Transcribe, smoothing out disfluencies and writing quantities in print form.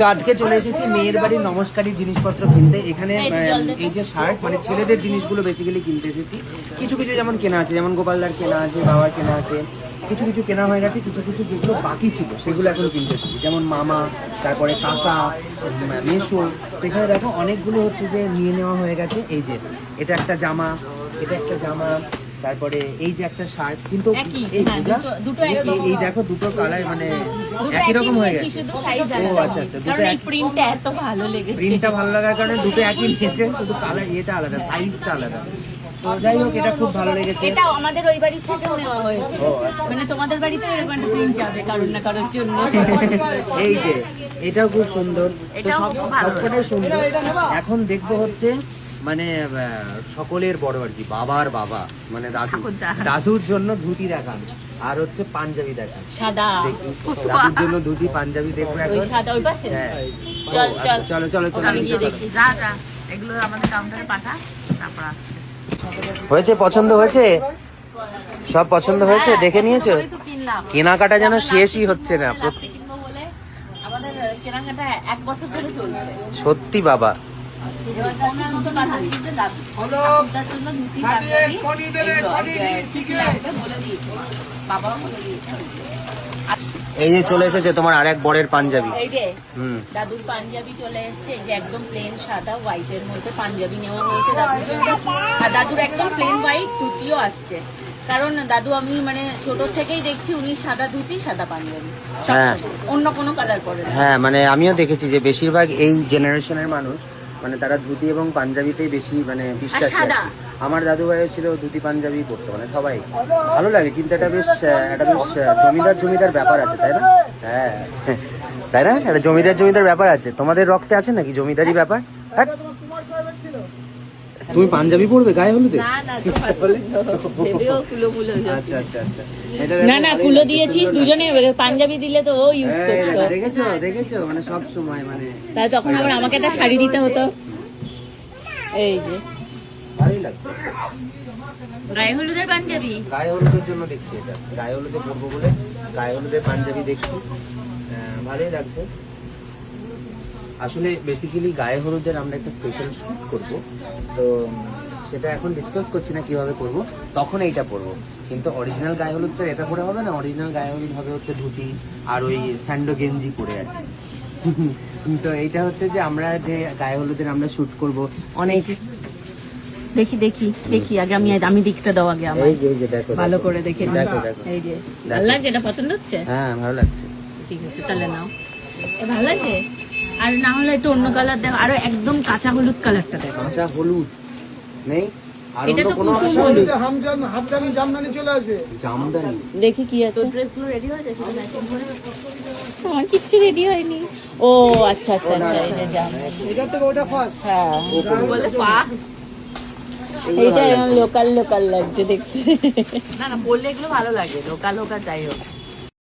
তো আজকে চলে এসেছি মেয়ের বাড়ির নমস্কারী জিনিসপত্র কিনতে। এখানে এই যে শার্ট মানে ছেলেদের জিনিসগুলো বেসিক্যালি কিনতে এসেছি। কিছু কিছু যেমন কেনা আছে, যেমন গোপালদার কেনা আছে, বাবার কেনা আছে, কিছু কিছু কেনা হয়ে গেছে। কিছু কিছু যেগুলো বাকি ছিল সেগুলো এখন কিনতে এসেছি, যেমন মামা, তারপরে কাকা, মেসো। তো এখানে দেখো অনেকগুলো হচ্ছে যে নিয়ে নেওয়া হয়ে গেছে। এই যে এটা একটা জামা, এটা একটা জামা, তারপরে এই যে একটা শার্ট, কিন্তু এই দেখো দুটো কালার মানে একই রকম হয়ে গেছে। ও আচ্ছা আচ্ছা, দুটো প্রিন্টটা এত ভালো লেগেছে, প্রিন্টটা ভালো লাগার কারণে দুটো একই নিয়েছে, শুধু কালার এটা আলাদা, সাইজটা আলাদা। তো যাই হোক, এটা খুব ভালো লেগেছে। এটা আমাদের ওই বাড়ি থেকেও নেওয়া হয়েছে, মানে তোমাদের বাড়িতে এরকম একটা প্রিন্ট যাবে কারণ না কারোর জন্য। এই যে এটাও খুব সুন্দর, তো সবকটাই সুন্দর। এখন দেখবো হচ্ছে মানে সকলের বড় আর কি, বাবার বাবা মানে দাদুর জন্য ধুতি দেখান, আর হচ্ছে পাঞ্জাবি দেখান। সাদা দাদুর জন্য ধুতি পাঞ্জাবি দেখবো এখন। সাদা ওই পাশে। চলো চলো চলো, আমি গিয়ে দেখি। যা যা, এগুলো আমাদের কাউন্টারে পাঠা, তারপর আসছে। হয়েছে? পছন্দ হয়েছে? সব পছন্দ হয়েছে? দেখে নিয়েছো? কেনাকাটা যেন শেষই হচ্ছে না। আমাদের কেনাকাটা 1 বছর ধরে চলছে। সত্যি বাবা। এই যে চলে এসেছে তোমার আরেক বরের পাঞ্জাবি। দাদুর পাঞ্জাবি চলে এসেছে, এই যে একদম প্লেন সাদা হোয়াইটের মধ্যে পাঞ্জাবি নেওয়া হয়েছে দাদুর জন্য। আর দাদুর একদম প্লেন হোয়াইট ধুতিও আসছে, কারণ দাদু আমি মানে ছোট থেকেই দেখছি উনি সাদা ধুতি সাদা পাঞ্জাবি, অন্য কোনো কালার পরে। হ্যাঁ, মানে আমিও দেখেছি যে বেশিরভাগ এই জেনারেশনের মানুষ মানে তারা ধুতি এবং পাঞ্জাবিতেই বেশি মানে বিশ্বাস করে। আমার দাদু ভাইও ছিল ধুতি পাঞ্জাবি পরতো, মানে সবাই ভালো লাগে। কিন্তু এটা বেশ জমিদার ব্যাপার আছে, তাই না? হ্যাঁ তাই না, একটা জমিদার ব্যাপার আছে। তোমাদের রক্তে আছে নাকি জমিদারি ব্যাপার? তুমি পাঞ্জাবি পরবে গায়ে হলুদে? না কুলো দিয়েছিস দুজনে, পাঞ্জাবি দিলে তো ও ইউজ করতো। দেখেছো মানে সব সময় মানে তাই তখন আবার আমাকে একটা শাড়ি দিতে হতো। এই যে ভালোই লাগছে। গায়ে হলুদের পাঞ্জাবি, গায়ে হলুদের জন্য দেখছি, এটা গায়ে হলুদে পরবো বলে গায়ে হলুদের পাঞ্জাবি দেখছি, ভালোই লাগছে। আসলে বেসিক্যালি গায়ে হলুদের আমরা একটা স্পেশাল শুট করব, তো সেটা এখন ডিসকাস করছি না কিভাবে করব, তখন এইটা পরবো। কিন্তু অরিজিনাল গায়ে হলুদ তো এটা পরে হবে না, অরিজিনাল গায়ে হলুদ হবে হচ্ছে ধুতি আর ওই স্যান্ডো গেঞ্জি পরে আর কি। তো এইটা হচ্ছে যে আমরা যে গায়ে হলুদের আমরা শুট করব অনেক। দেখি আগে আমি দেখতে দাও আগে আমার। এই যে দেখো ভালো করে দেখে দেখো। এই যে ভালো লাগছে, এটা পছন্দ হচ্ছে? হ্যাঁ ভালো লাগছে। ঠিক আছে তাহলে নাও, ভালো লাগছে। আর না হলে একটু অন্য কালার দেখো, আরো একদম কাঁচা হলুদ কালারটা দেখো। কাঁচা হলুদ নেই, আর এটা তো কোনো জামদানি চলে আসবে। জামদানি দেখি কি আছে। ড্রেসগুলো রেডি হয়েছে, সেটা ম্যাচিং করে। আমার কিছু রেডি হয়নি। ও আচ্ছা আচ্ছা আচ্ছা, এই যে জামদানি, এটা থেকে ওটা ফার্স্ট। হ্যাঁ বলে ফার্স্ট। এইটা লোকাল লাগছে দেখতে। না পরলে এগুলো ভালো লাগে, লোকাল হোক আর যাই হোক।